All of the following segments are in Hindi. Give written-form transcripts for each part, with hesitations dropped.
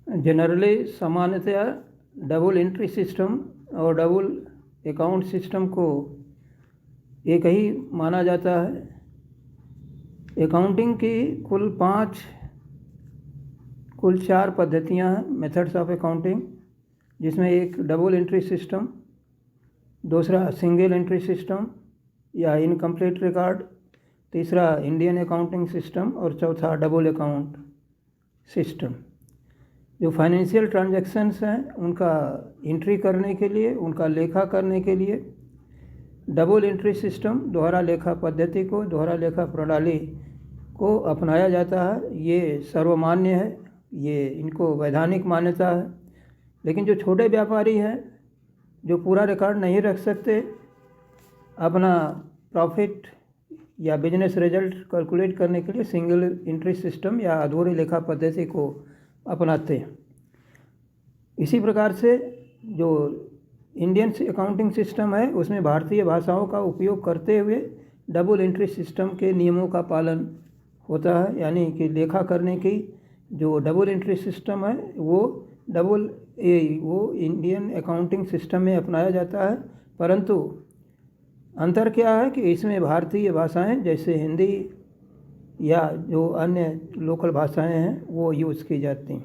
जनरली सामान्यतया डबल एंट्री सिस्टम और डबल अकाउंट सिस्टम को एक ही माना जाता है। अकाउंटिंग की कुल चार पद्धतियां हैं, मेथड्स ऑफ अकाउंटिंग, जिसमें एक डबल एंट्री सिस्टम, दूसरा सिंगल एंट्री सिस्टम या इनकम्प्लीट रिकॉर्ड, तीसरा इंडियन अकाउंटिंग सिस्टम और चौथा डबल अकाउंट सिस्टम। जो फाइनेंशियल ट्रांजैक्शंस हैं उनका एंट्री करने के लिए, उनका लेखा करने के लिए डबल एंट्री सिस्टम, दोहरा लेखा पद्धति को, दोहरा लेखा प्रणाली को अपनाया जाता है। ये सर्वमान्य है, ये इनको वैधानिक मान्यता है। लेकिन जो छोटे व्यापारी हैं जो पूरा रिकॉर्ड नहीं रख सकते, अपना प्रॉफिट या बिजनेस रिजल्ट कैलकुलेट करने के लिए सिंगल एंट्री सिस्टम या अधूरी लेखा पद्धति को अपनाते हैं। इसी प्रकार से जो इंडियन अकाउंटिंग सिस्टम है उसमें भारतीय भाषाओं का उपयोग करते हुए डबल एंट्री सिस्टम के नियमों का पालन होता है। यानी कि लेखा करने की जो डबल एंट्री सिस्टम है वो इंडियन अकाउंटिंग सिस्टम में अपनाया जाता है। परंतु अंतर क्या है कि इसमें भारतीय भाषाएं जैसे हिंदी या जो अन्य लोकल भाषाएं हैं वो यूज़ की जाती हैं।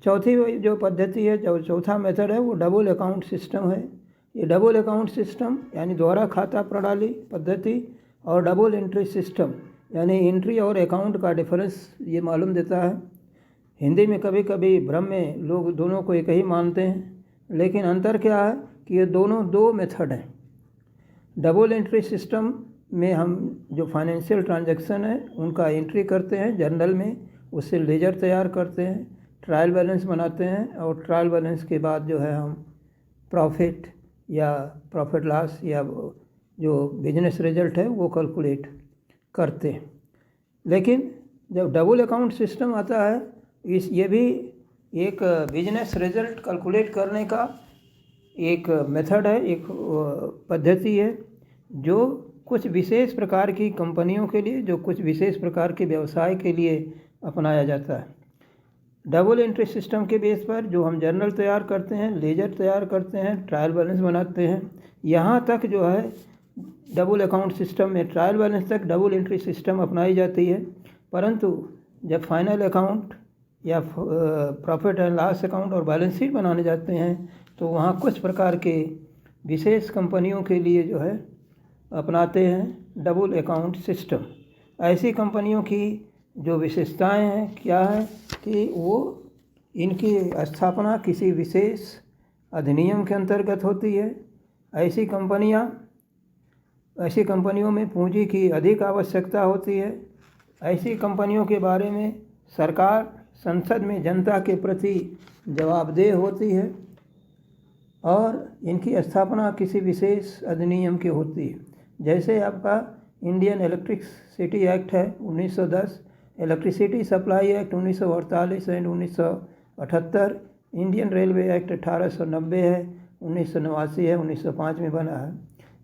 चौथी जो पद्धति है, जो चौथा मेथड है, वो डबल अकाउंट सिस्टम है। ये डबल अकाउंट सिस्टम यानी दोहरा खाता प्रणाली पद्धति और डबल एंट्री सिस्टम यानी एंट्री और अकाउंट का डिफरेंस ये मालूम देता है। हिंदी में कभी कभी भ्रम में लोग दोनों को एक ही मानते हैं, लेकिन अंतर क्या है कि ये दोनों दो मेथड हैं। डबल एंट्री सिस्टम में हम जो फाइनेंशियल ट्रांजैक्शन है उनका एंट्री करते हैं जर्नल में, उससे लेजर तैयार करते हैं, ट्रायल बैलेंस बनाते हैं और ट्रायल बैलेंस के बाद जो है हम प्रॉफिट या प्रॉफिट लॉस या जो बिजनेस रिजल्ट है वो कैलकुलेट करते हैं। लेकिन जब डबल अकाउंट सिस्टम आता है ये भी एक बिजनेस रिजल्ट कैलकुलेट करने का एक मेथड है, एक पद्धति है जो कुछ विशेष प्रकार की कंपनियों के लिए, जो कुछ विशेष प्रकार के व्यवसाय के लिए अपनाया जाता है। डबल एंट्री सिस्टम के बेस पर जो हम जर्नल तैयार करते हैं, लेजर तैयार करते हैं, ट्रायल बैलेंस बनाते हैं, यहाँ तक जो है डबल अकाउंट सिस्टम में ट्रायल बैलेंस तक डबल एंट्री सिस्टम अपनाई जाती है। परंतु जब फाइनल अकाउंट या प्रॉफिट एंड लॉस अकाउंट और बैलेंस शीट बनाने जाते हैं तो वहाँ कुछ प्रकार के विशेष कंपनियों के लिए जो है अपनाते हैं डबल अकाउंट सिस्टम। ऐसी कंपनियों की जो विशेषताएं हैं क्या है कि वो इनकी स्थापना किसी विशेष अधिनियम के अंतर्गत होती है। ऐसी कंपनियों में पूंजी की अधिक आवश्यकता होती है। ऐसी कंपनियों के बारे में सरकार संसद में जनता के प्रति जवाबदेह होती है और इनकी स्थापना किसी विशेष अधिनियम की होती है। जैसे आपका इंडियन इलेक्ट्रिसिटी एक्ट है 1910, electricity supply act 1948 and 1978, Indian railway act 1890 है, 1989 है, 1905 में बना है।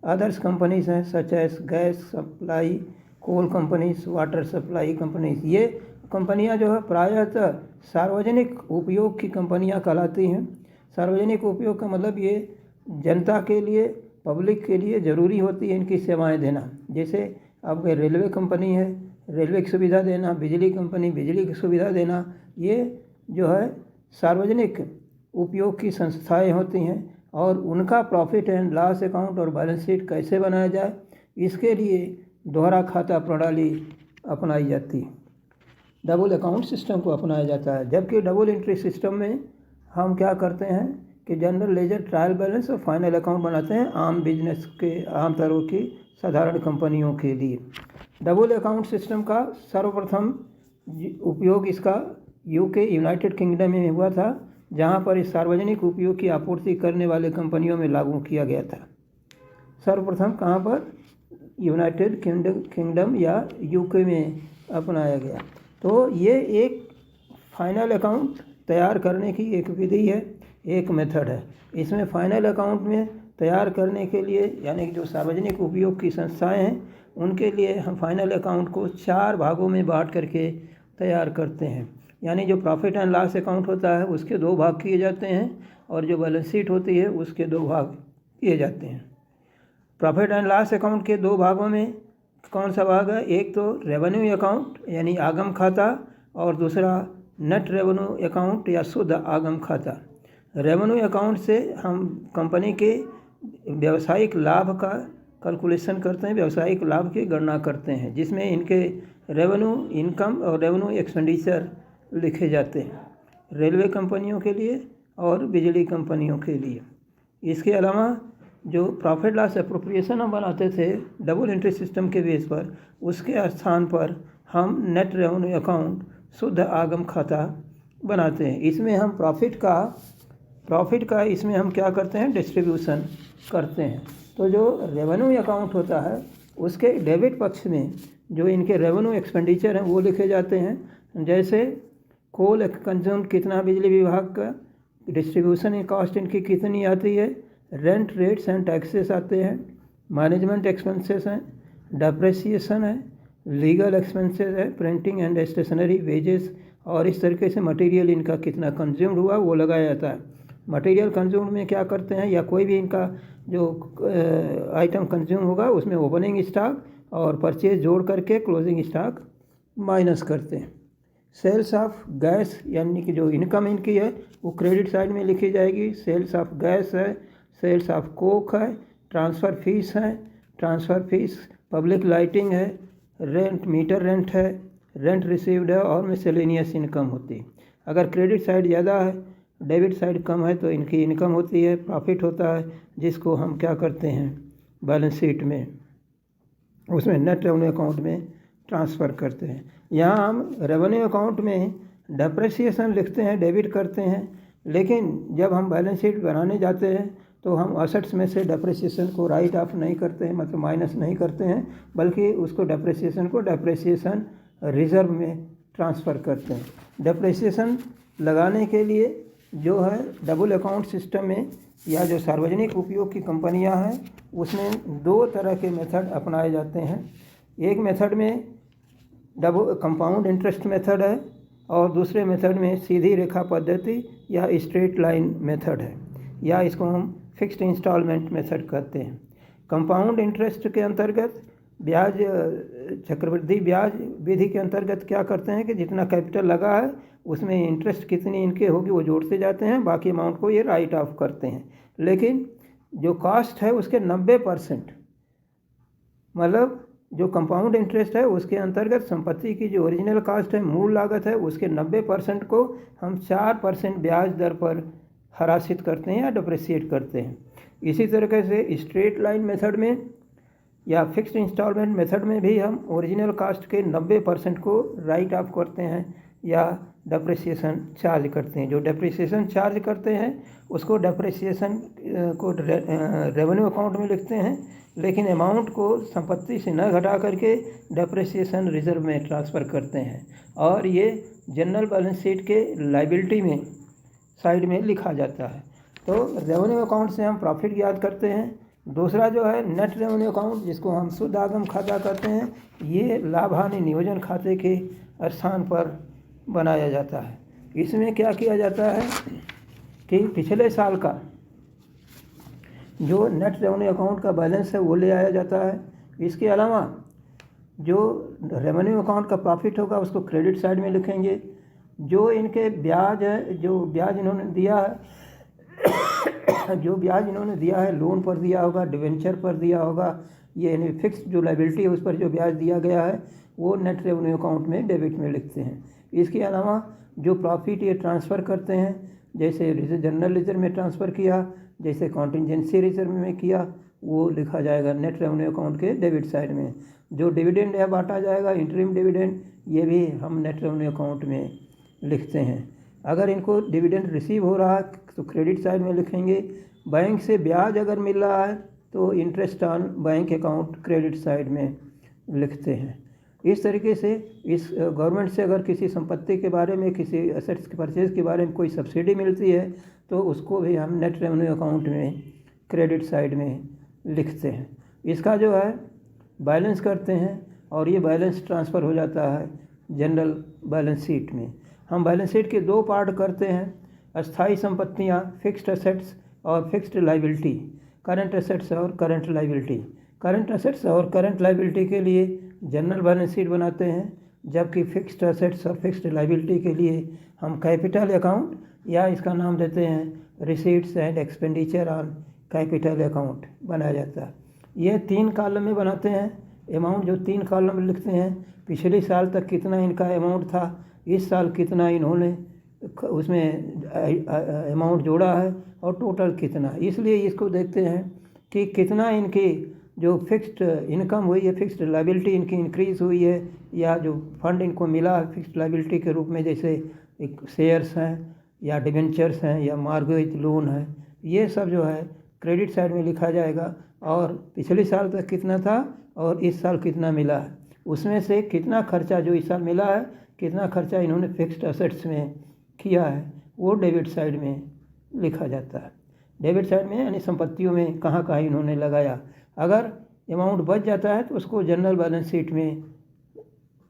अदर्स कंपनीज हैं such as gas supply, coal companies, water supply companies. ये कंपनियां जो है प्रायतः सार्वजनिक उपयोग की कंपनियां कहलाती हैं। सार्वजनिक उपयोग का मतलब ये जनता के लिए, पब्लिक के लिए ज़रूरी होती है इनकी सेवाएं देना। जैसे आपके रेलवे कंपनी है, रेलवे की सुविधा देना, बिजली कंपनी बिजली की सुविधा देना, ये जो है सार्वजनिक उपयोग की संस्थाएं होती हैं और उनका प्रॉफिट एंड लॉस अकाउंट और बैलेंस शीट कैसे बनाया जाए इसके लिए दोहरा खाता प्रणाली अपनाई जाती है, डबल अकाउंट सिस्टम को अपनाया जाता है। जबकि डबल एंट्री सिस्टम में हम क्या करते हैं कि जनरल लेजर, ट्रायल बैलेंस और फाइनल अकाउंट बनाते हैं आम बिजनेस के, आम तरह की साधारण कंपनियों के लिए। डबल अकाउंट सिस्टम का सर्वप्रथम उपयोग इसका यूके, यूनाइटेड किंगडम में हुआ था, जहां पर इस सार्वजनिक उपयोग की आपूर्ति करने वाले कंपनियों में लागू किया गया था। सर्वप्रथम कहां पर? यूनाइटेड किंगडम या यूके में अपनाया गया। तो ये एक फाइनल अकाउंट तैयार करने की एक विधि है, एक मेथड है। इसमें फाइनल अकाउंट में तैयार करने के लिए यानी कि जो सार्वजनिक उपयोग की संस्थाएं हैं उनके लिए हम फाइनल अकाउंट को 4 भागों में बांट करके तैयार करते हैं। यानी जो प्रॉफिट एंड लॉस अकाउंट होता है उसके 2 भाग किए जाते हैं और जो बैलेंस शीट होती है उसके 2 भाग किए जाते हैं। प्रॉफिट एंड लॉस अकाउंट के 2 भागों में कौन सा भाग है? एक तो रेवेन्यू अकाउंट यानी आगम खाता और दूसरा नेट रेवेन्यू अकाउंट या शुद्ध आगम खाता। रेवेन्यू अकाउंट से हम कंपनी के व्यावसायिक लाभ का कैलकुलेशन करते हैं, व्यावसायिक लाभ की गणना करते हैं, जिसमें इनके रेवेन्यू इनकम और रेवेन्यू एक्सपेंडिचर लिखे जाते हैं रेलवे कंपनियों के लिए और बिजली कंपनियों के लिए। इसके अलावा जो प्रॉफिट लॉस एप्रोप्रिएशन हम बनाते थे डबल एंट्री सिस्टम के बेस पर, उसके स्थान पर हम नेट रेवेन्यू अकाउंट शुद्ध आगम खाता बनाते हैं। इसमें हम प्रॉफिट का इसमें हम क्या करते हैं? डिस्ट्रीब्यूशन करते हैं। तो जो रेवेन्यू अकाउंट होता है उसके डेबिट पक्ष में जो इनके रेवेन्यू एक्सपेंडिचर हैं वो लिखे जाते हैं। जैसे कोल कंज्यूम कितना बिजली विभाग का, डिस्ट्रीब्यूशन कॉस्ट इनकी कितनी आती है, रेंट रेट्स एंड टैक्सेस आते हैं, मैनेजमेंट एक्सपेंसेस हैं, डेप्रिसिएशन है, लीगल एक्सपेंसेस है, प्रिंटिंग एंड स्टेशनरी वेजेस, और इस तरीके से मटेरियल इनका कितना कंज्यूम्ड हुआ वो लगाया जाता है। मटेरियल कंज्यूम में क्या करते हैं, या कोई भी इनका जो आइटम कंज्यूम होगा उसमें ओपनिंग स्टॉक और परचेज जोड़ करके क्लोजिंग स्टॉक माइनस करते हैं। सेल्स ऑफ गैस यानी कि जो इनकम इनकी है वो क्रेडिट साइड में लिखी जाएगी। सेल्स ऑफ गैस है, सेल्स ऑफ कोक है, ट्रांसफ़र फीस है, ट्रांसफ़र फीस, पब्लिक लाइटिंग है, रेंट मीटर रेंट है, रेंट रिसीव्ड है और मिसलेनियस इनकम होती है। अगर क्रेडिट साइड ज़्यादा है, डेबिट साइड कम है तो इनकी इनकम होती है, प्रॉफिट होता है, जिसको हम क्या करते हैं बैलेंस शीट में उसमें नेट रेवेन्यू अकाउंट में ट्रांसफ़र करते हैं। यहाँ हम रेवेन्यू अकाउंट में डेप्रिसिएशन लिखते हैं, डेबिट करते हैं, लेकिन जब हम बैलेंस शीट बनाने जाते हैं तो हम असेट्स में से डेप्रिसिएशन को राइट ऑफ नहीं करते हैं, मतलब माइनस नहीं करते हैं, बल्कि उसको डेप्रिसिएशन रिज़र्व में ट्रांसफ़र करते हैं। डेप्रिसिएशन लगाने के लिए जो है डबल अकाउंट सिस्टम में या जो सार्वजनिक उपयोग की कंपनियां हैं उसमें 2 तरह के मेथड अपनाए जाते हैं। एक मेथड में डबल कंपाउंड इंटरेस्ट मेथड है और दूसरे मेथड में सीधी रेखा पद्धति या स्ट्रेट लाइन मेथड है, या इसको हम फिक्स्ड इंस्टॉलमेंट मेथड कहते हैं। कंपाउंड इंटरेस्ट के अंतर्गत ब्याज चक्रवृद्धि ब्याज विधि के अंतर्गत क्या करते हैं कि जितना कैपिटल लगा है उसमें इंटरेस्ट कितनी इनके होगी वो जोड़ते जाते हैं, बाकी अमाउंट को ये राइट ऑफ करते हैं। लेकिन जो कॉस्ट है उसके 90%, मतलब जो कंपाउंड इंटरेस्ट है उसके अंतर्गत संपत्ति की जो ओरिजिनल कॉस्ट है, मूल लागत है, उसके 90% को हम 4% ब्याज दर पर हरासित करते हैं या डिप्रिसिएट करते हैं। इसी तरीके से स्ट्रेट लाइन मेथड में या फिक्स्ड इंस्टॉलमेंट मेथड में भी हम ओरिजिनल कॉस्ट के 90% को राइट ऑफ करते हैं या डेप्रिसिएशन चार्ज करते हैं। जो डेप्रिसिएशन चार्ज करते हैं उसको डेप्रिसिएशन को रेवेन्यू अकाउंट में लिखते हैं, लेकिन अमाउंट को संपत्ति से न घटा करके डेप्रिसिएशन रिजर्व में ट्रांसफ़र करते हैं और ये जनरल बैलेंस शीट के लायबिलिटी में साइड में लिखा जाता है। तो रेवेन्यू अकाउंट से हम प्रॉफिट ज्ञात करते हैं। दूसरा जो है नेट रेवेन्यू अकाउंट, जिसको हम शुद्ध आगम खाता कहते हैं, ये लाभ हानि नियोजन खाते के स्थान पर बनाया जाता है। इसमें क्या किया जाता है कि पिछले साल का जो नेट रेवेन्यू अकाउंट का बैलेंस है वो ले आया जाता है। इसके अलावा जो रेवेन्यू अकाउंट का प्रॉफिट होगा उसको क्रेडिट साइड में लिखेंगे। जो इनके ब्याज है, जो ब्याज इन्होंने दिया है जो ब्याज इन्होंने दिया है, लोन पर दिया होगा, डिवेंचर पर दिया होगा, ये यानी फिक्स्ड जो लायबिलिटी है उस पर जो ब्याज दिया गया है वो नेट रेवेन्यू अकाउंट में डेबिट में लिखते हैं। इसके अलावा जो प्रॉफिट ये ट्रांसफ़र करते हैं, जैसे जनरल रिजर्व में ट्रांसफ़र किया, जैसे कॉन्टिजेंसी रिजर्व में किया, वो लिखा जाएगा नेट रेवेन्यू अकाउंट के डेबिट साइड में। जो डिविडेंड है बांटा जाएगा, इंटरिम डिविडेंड, ये भी हम नेट रेवेन्यू अकाउंट में लिखते हैं। अगर इनको डिविडेंड रिसीव हो रहा है तो क्रेडिट साइड में लिखेंगे। बैंक से ब्याज अगर मिल रहा है तो interest on bank account credit side में लिखते हैं। इस तरीके से इस गवर्नमेंट से अगर किसी संपत्ति के बारे में, किसी एसेट्स के परचेज के बारे में कोई सब्सिडी मिलती है तो उसको भी हम नेट रेवेन्यू अकाउंट में क्रेडिट साइड में लिखते हैं। इसका जो है बैलेंस करते हैं और ये बैलेंस ट्रांसफ़र हो जाता है जनरल बैलेंस शीट में। हम बैलेंस शीट के दो पार्ट करते हैं, अस्थायी संपत्तियाँ, फिक्स्ड एसेट्स और फिक्स्ड लाइबिलिटी, करंट एसेट्स और करंट लाइबिलिटी। करंट एसेट्स और करंट लाइबिलिटी के लिए जनरल बैलेंस शीट बनाते हैं, जबकि फिक्स्ड एसेट्स और फिक्स्ड लाइबिलिटी के लिए हम कैपिटल अकाउंट या इसका नाम देते हैं receipts and expenditure on capital account बनाया जाता है। ये 3 कॉलम में बनाते हैं। अमाउंट जो 3 कॉलम में लिखते हैं, पिछले साल तक कितना इनका अमाउंट था, इस साल कितना इन्होंने उसमें अमाउंट जोड़ा है और टोटल कितना। इसलिए इसको देखते हैं कि कितना इनकी जो फिक्स्ड इनकम हुई है, फिक्स्ड लाइबिलिटी इनकी इंक्रीज़ हुई है, या जो फंड इनको मिला है फिक्स्ड लाइबिलिटी के रूप में, जैसे एक शेयर्स हैं या डिबेंचर्स हैं या मॉर्गेज लोन है, ये सब जो है क्रेडिट साइड में लिखा जाएगा। और पिछले साल तक कितना था और इस साल कितना मिला है, उसमें से कितना खर्चा जो इस साल मिला है, कितना खर्चा इन्होंने फिक्स्ड एसेट्स में किया है, वो डेबिट साइड में लिखा जाता है। डेबिट साइड में यानी संपत्तियों में कहाँ कहाँ इन्होंने लगाया। अगर अमाउंट बच जाता है तो उसको जनरल बैलेंस शीट में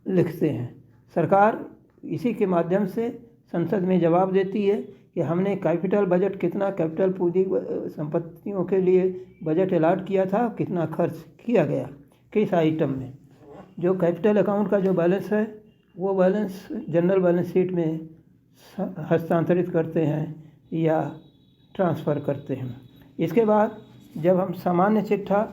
लिखते हैं। सरकार इसी के माध्यम से संसद में जवाब देती है कि हमने कैपिटल बजट कितना, कैपिटल पूंजी संपत्तियों के लिए बजट अलॉट किया था, कितना खर्च किया गया किस आइटम में। जो कैपिटल अकाउंट का जो बैलेंस है वो बैलेंस जनरल बैलेंस शीट में हस्तांतरित करते हैं या ट्रांसफ़र करते हैं। इसके बाद जब हम सामान्य चिट्ठा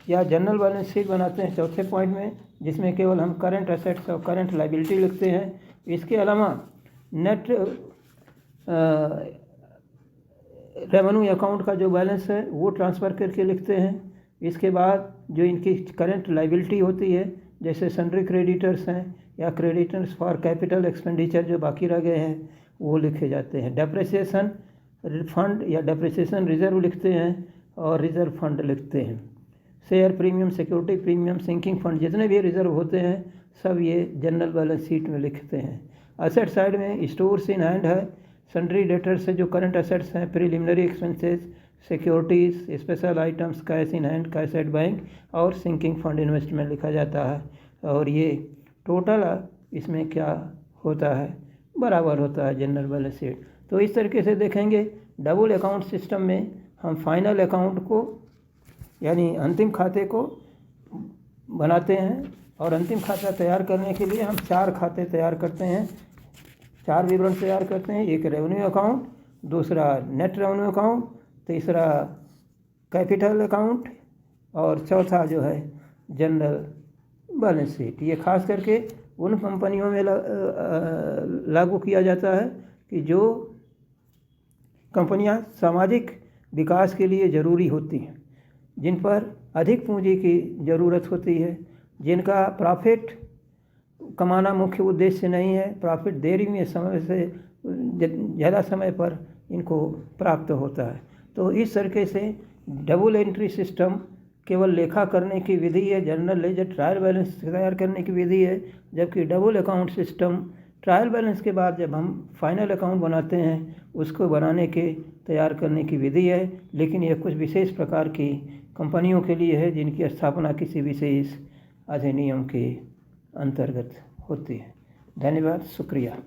या जनरल बैलेंस शीट बनाते हैं चौथे पॉइंट में, जिसमें केवल हम करंट एसेट्स और करंट लाइबिलिटी लिखते हैं, इसके अलावा नेट रेवेन्यू अकाउंट का जो बैलेंस है वो ट्रांसफ़र करके लिखते हैं। इसके बाद जो इनकी करंट लाइबिलिटी होती है, जैसे सन्ड्री क्रेडिटर्स हैं या क्रेडिटर्स फॉर कैपिटल एक्सपेंडिचर जो बाकी रह गए हैं, वो लिखे जाते हैं। डेप्रिसिएशन फंड या डेप्रिसिएशन रिजर्व लिखते हैं और रिजर्व फंड लिखते हैं। Share premium, security premium, sinking fund, जितने भी रिजर्व होते हैं सब ये जनरल बैलेंस शीट में लिखते हैं। एसेट साइड में स्टोर्स इन हैंड है, सन्ड्री डेटर्स से जो करंट एसेट्स हैं, preliminary expenses, securities, special items, cash in hand, cash at bank और सिंकिंग फंड इन्वेस्टमेंट लिखा जाता है। और ये टोटल इसमें क्या होता है, बराबर होता है जनरल बैलेंस शीट। तो इस तरीके से देखेंगे डबल अकाउंट सिस्टम में हम फाइनल अकाउंट को यानी अंतिम खाते को बनाते हैं, और अंतिम खाता तैयार करने के लिए हम 4 खाते तैयार करते हैं, 4 विवरण तैयार करते हैं। एक रेवेन्यू अकाउंट, दूसरा नेट रेवेन्यू अकाउंट, तीसरा कैपिटल अकाउंट और चौथा जो है जनरल बैलेंस शीट। ये खास करके उन कंपनियों में लागू किया जाता है कि जो कंपनियां सामाजिक विकास के लिए ज़रूरी होती हैं, जिन पर अधिक पूंजी की ज़रूरत होती है, जिनका प्रॉफिट कमाना मुख्य उद्देश्य नहीं है, प्रॉफिट देरी में समय से ज़्यादा समय पर इनको प्राप्त होता है। तो इस तरीके से डबल एंट्री सिस्टम केवल लेखा करने की विधि है, जनरल लेजर ट्रायल बैलेंस तैयार करने की विधि है, जबकि double account system trial balance के बाद जब हम फाइनल अकाउंट बनाते हैं उसको बनाने के तैयार करने की विधि है। लेकिन यह कुछ विशेष प्रकार की कंपनियों के लिए है जिनकी स्थापना किसी विशेष अधिनियम के अंतर्गत होती है। धन्यवाद, शुक्रिया।